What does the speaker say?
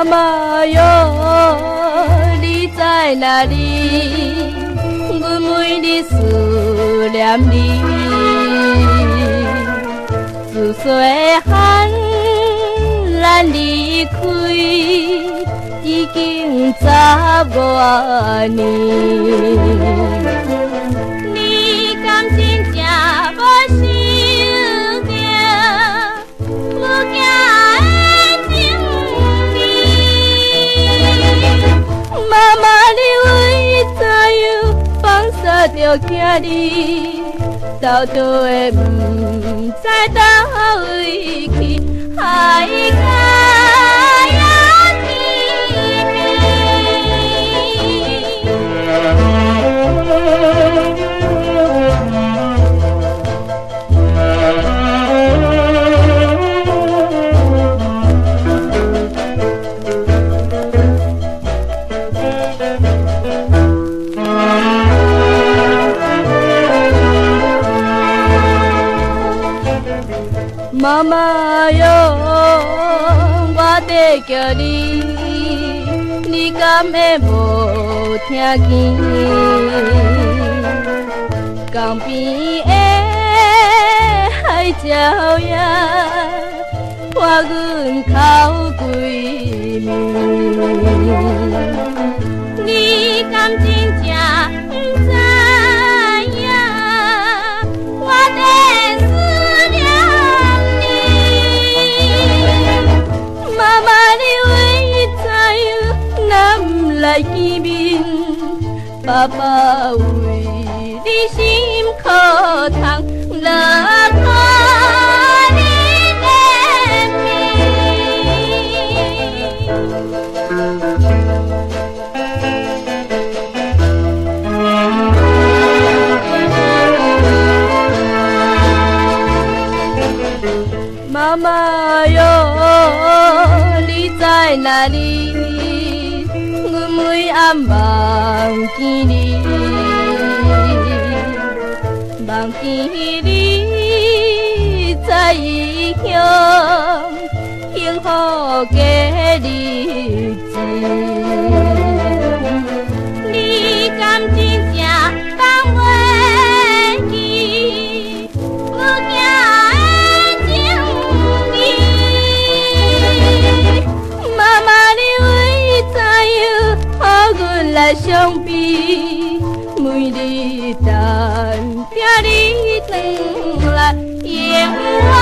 妈妈哟，你在哪里？阮每日思念你，自细汉咱离开，已经15年。你敢真正无想着我囝的情意？妈妈，你为怎样放下着囝儿，到倒的不知倒位去，爱甲也天妈妈哟，我在叫你，你敢会无听见？江边的海鸟也看阮哭几暝，你敢真正不知影？我在思念你，妈妈，你为怎样若不来见面？爸爸为你心苦痛，落靠你怜悯。妈妈哟，你在哪里？阮每暗望见你，望见你在异乡幸福的日子。你敢真正放袂记我囝的情意？妈妈，你为怎样予阮来伤悲？每日等着你转来，永远。